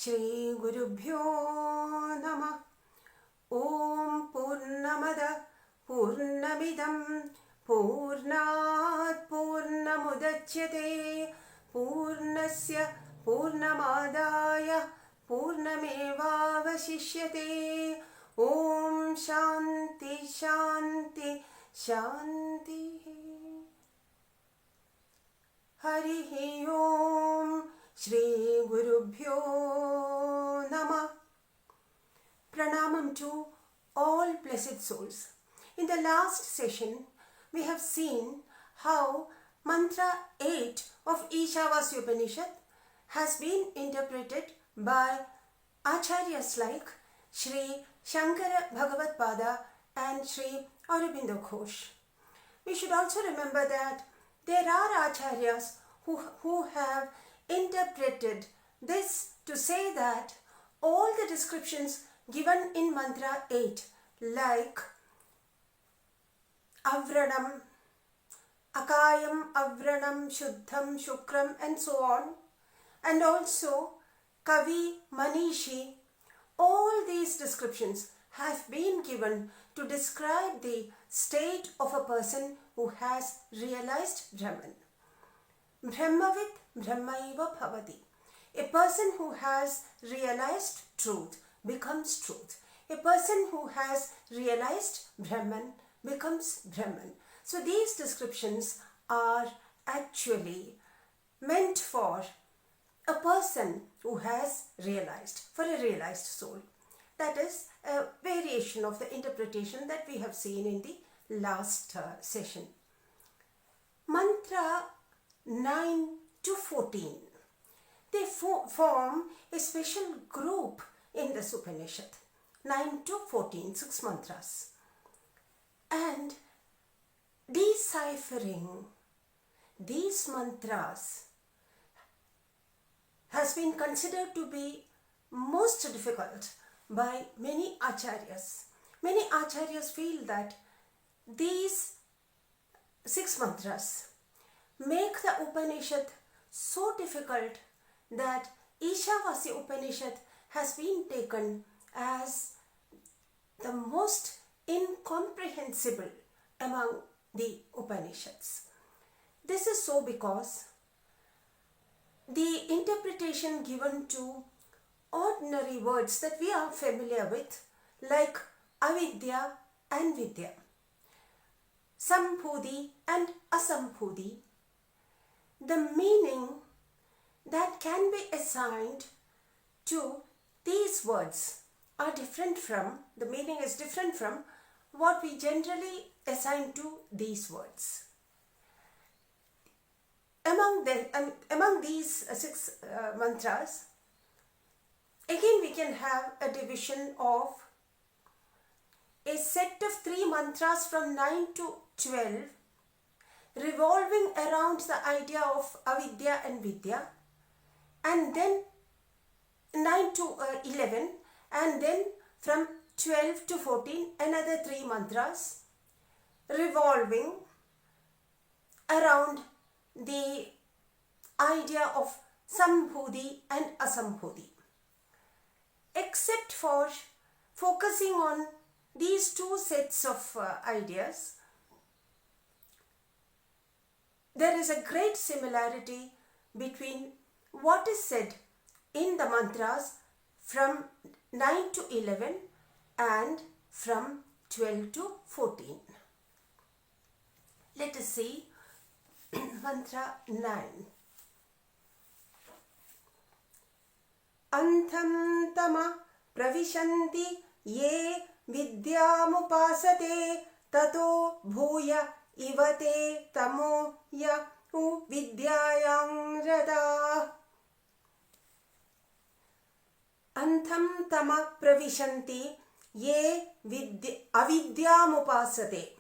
Shri Gurubhyo Namah. Om Purnamada Purnamidam Purnat Purnamudachyate Purnasya Purnamadaya Purnamevavashishyate. Om Shanti Shanti Shanti. Harihi Om. Shri Gurubhyo Namah. Pranamam to all blessed souls. In the last session, we have seen how Mantra 8 of Isavasyopanishad has been interpreted by Acharyas like Sri Shankara Bhagavatpada and Sri Aurobindo Ghosh. We should also remember that there are Acharyas who have interpreted this to say that all the descriptions given in Mantra 8 like Avranam, Akayam, Avranam, Shuddham, Shukram and so on, and also Kavi, Manishi, all these descriptions have been given to describe the state of a person who has realized Brahman. Brahmavit Brahmaiva Bhavati. A person who has realized truth becomes truth. A person who has realized Brahman becomes Brahman. So these descriptions are actually meant for a person who has realized, for a realized soul. That is a variation of the interpretation that we have seen in the last session. Mantra 9 to 14. They form a special group in this Upanishad. 9 to 14, 6 mantras. And deciphering these mantras has been considered to be most difficult by many acharyas. Many acharyas feel that these 6 mantras make the Upanishad so difficult that Isavasyopanishad has been taken as the most incomprehensible among the Upanishads. This is so because the interpretation given to ordinary words that we are familiar with, like avidya and vidya, sambhudi and asambhudi, the meaning that can be assigned to these words are different from, the meaning is different from what we generally assign to these words. Among these 6 mantras, again we can have a division of a set of 3 mantras from 9 to 12 revolving around the idea of avidya and vidya, and then 9 to 11, and then from 12 to 14 another 3 mantras revolving around the idea of sambhudi and asambhudi. Except for focusing on these 2 sets of ideas, there is a great similarity between what is said in the mantras from 9 to 11 and from 12 to 14. Let us see mantra 9. Antham tama pravishanti ye vidyamupasate tato bhuya ivate tamo ya vidyayang rada. Antham tama pravishanti ye avidyamupasate.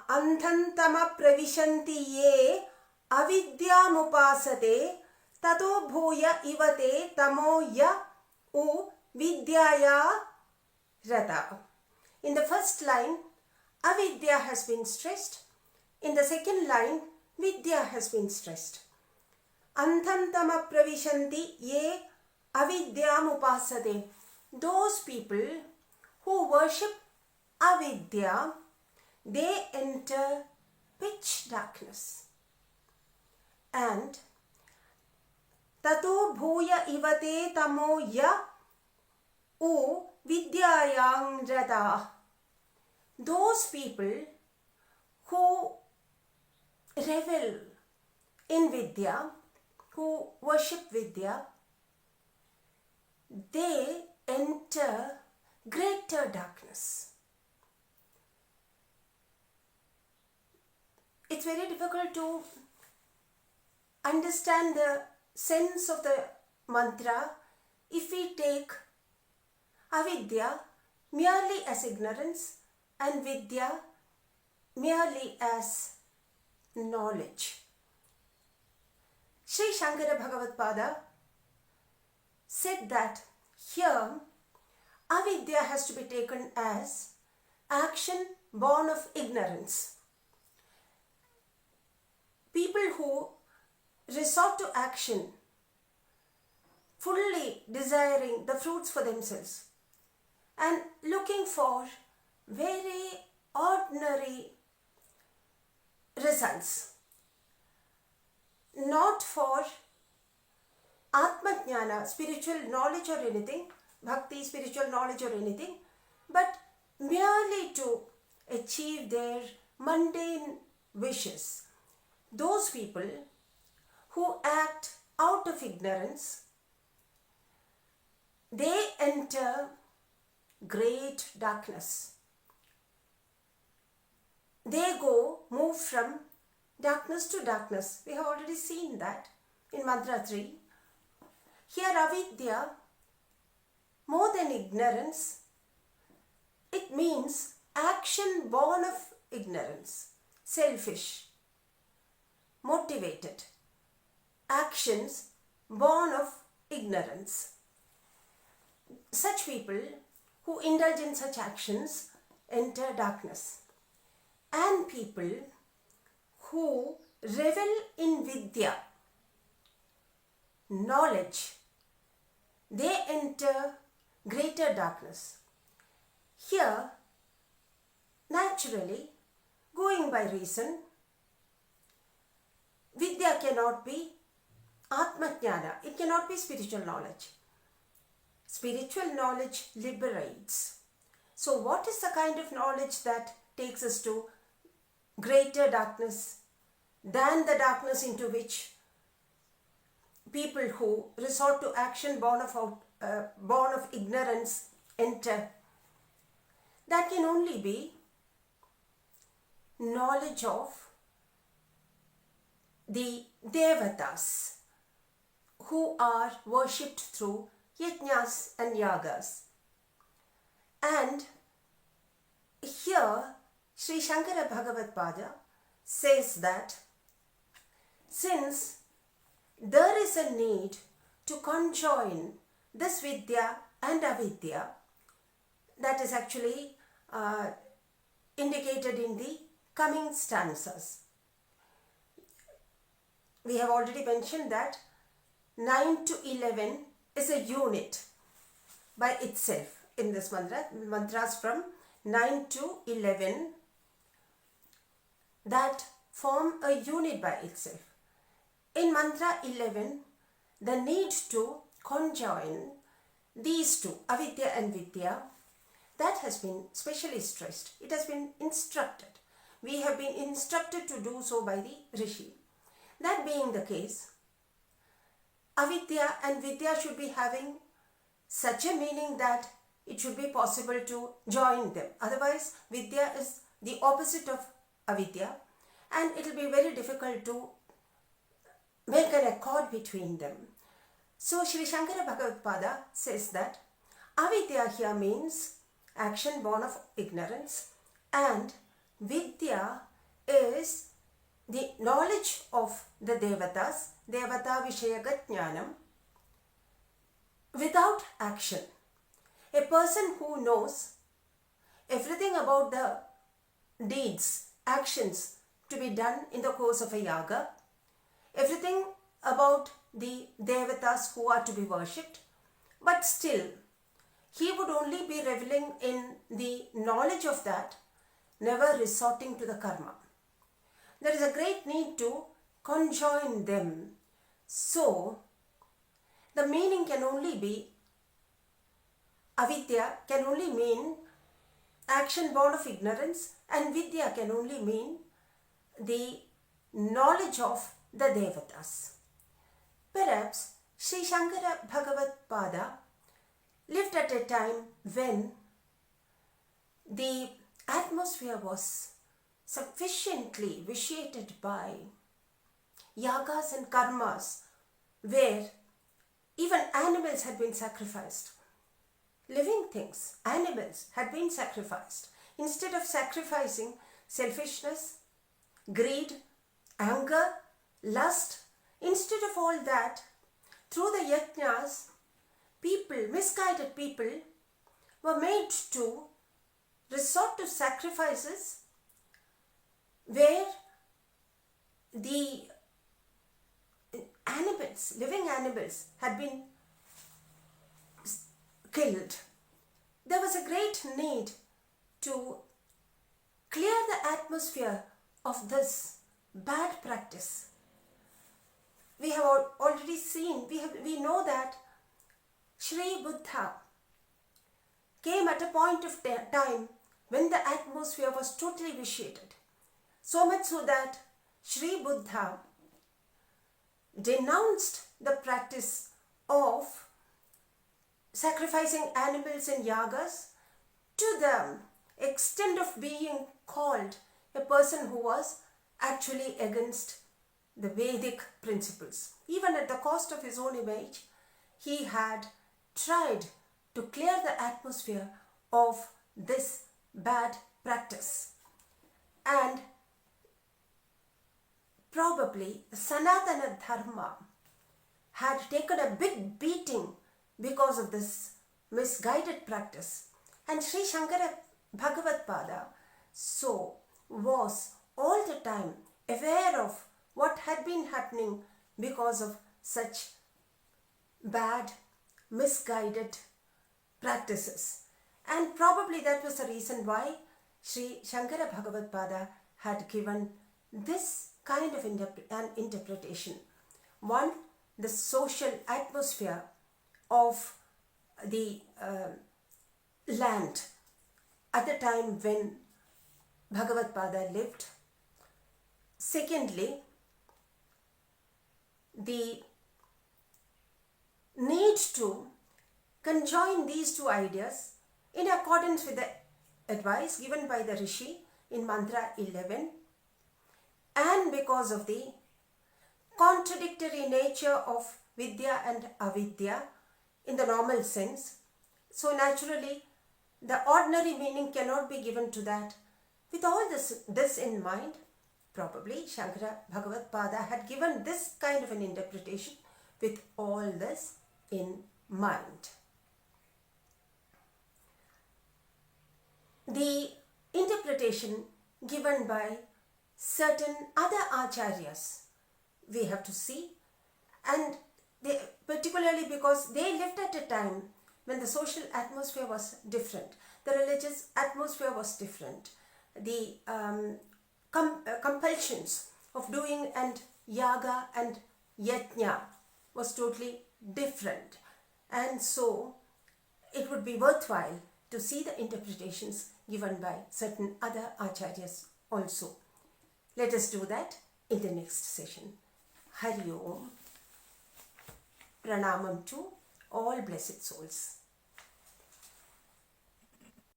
Antham tama pravishanti ye avidyamupasate tato bhuya ivate tamo ya vidyaya rada. In the first line, avidya has been stressed. In the second line, vidya has been stressed. Antam tama pravishanti ye avidyam upasate. Those people who worship avidya, they enter pitch darkness. And tato bhuya ivate tamo ya u vidyayang rata. Those people who revel in vidya, who worship vidya, they enter greater darkness. It's very difficult to understand the sense of the mantra if we take avidya merely as ignorance and vidya merely as knowledge. Sri Shankara Bhagavatpada said that here avidya has to be taken as action born of ignorance. People who resort to action, fully desiring the fruits for themselves and looking for very ordinary results, not for Atma-jnana, spiritual knowledge or anything, bhakti, spiritual knowledge or anything, but merely to achieve their mundane wishes. Those people who act out of ignorance, they enter great darkness. They move from darkness to darkness. We have already seen that in Mantra 3. Here avidya, more than ignorance, it means action born of ignorance, selfish, motivated, actions born of ignorance. Such people who indulge in such actions enter darkness. And people who revel in vidya, knowledge, they enter greater darkness. Here, naturally, going by reason, vidya cannot be Atma-jnana, it cannot be spiritual knowledge. Spiritual knowledge liberates. So what is the kind of knowledge that takes us to greater darkness than the darkness into which people who resort to action born of ignorance enter? That can only be knowledge of the devatas who are worshipped through yajnas and yagas. And here Sri Shankara Bhagavatpada says that since there is a need to conjoin this vidya and avidya, that is actually indicated in the coming stanzas. We have already mentioned that 9 to 11 is a unit by itself in this mantra. Mantras from 9 to 11 that form a unit by itself. In mantra 11, the need to conjoin these two, avidya and vidya, that has been specially stressed. It has been instructed. We have been instructed to do so by the Rishi. That being the case, avidya and vidya should be having such a meaning that it should be possible to join them. Otherwise, vidya is the opposite of avidya and it will be very difficult to make an accord between them. So, Sri Shankara Bhagavatpada says that avidya here means action born of ignorance and vidya is the knowledge of the devatas, devata vishayaga jnanam, without action. A person who knows everything about the deeds, actions to be done in the course of a yaga, everything about the devatas who are to be worshipped, but still he would only be reveling in the knowledge of that, never resorting to the karma. There is a great need to conjoin them. So, the meaning can only be, avidya can only mean action born of ignorance, and vidya can only mean the knowledge of the devatas. Perhaps Sri Shankara Bhagavad-pada lived at a time when the atmosphere was sufficiently vitiated by yagas and karmas, where even animals had been sacrificed. Living things, animals, had been sacrificed. Instead of sacrificing selfishness, greed, anger, lust, instead of all that, through the yajnas, people, misguided people, were made to resort to sacrifices where the animals, living animals, had been killed. There was a great need to clear the atmosphere of this bad practice. We have already seen, we know that Sri Buddha came at a point of time when the atmosphere was totally vitiated. So much so that Sri Buddha denounced the practice of sacrificing animals in yagas to the extent of being called a person who was actually against the Vedic principles. Even at the cost of his own image, he had tried to clear the atmosphere of this bad practice. And probably Sanatana Dharma had taken a big beating because of this misguided practice. And Sri Shankara Bhagavad-pada so was all the time aware of what had been happening because of such bad, misguided practices. And probably that was the reason why Sri Shankara Bhagavad-pada had given this kind of an interpretation. One, the social atmosphere of the land at the time when Bhagavad-pada lived. Secondly, the need to conjoin these two ideas in accordance with the advice given by the Rishi in Mantra 11, and because of the contradictory nature of Vidya and Avidya in the normal sense. So naturally, the ordinary meaning cannot be given to that. With all this in mind, probably Shankara Bhagavad-pada had given this kind of an interpretation with all this in mind. The interpretation given by certain other acharyas we have to see, and they, particularly because they lived at a time when the social atmosphere was different, the religious atmosphere was different, the compulsions of doing and yaga and yajna was totally different, and so it would be worthwhile to see the interpretations given by certain other acharyas also. Let us do that in the next session. Hari Om. Pranamam to all blessed souls.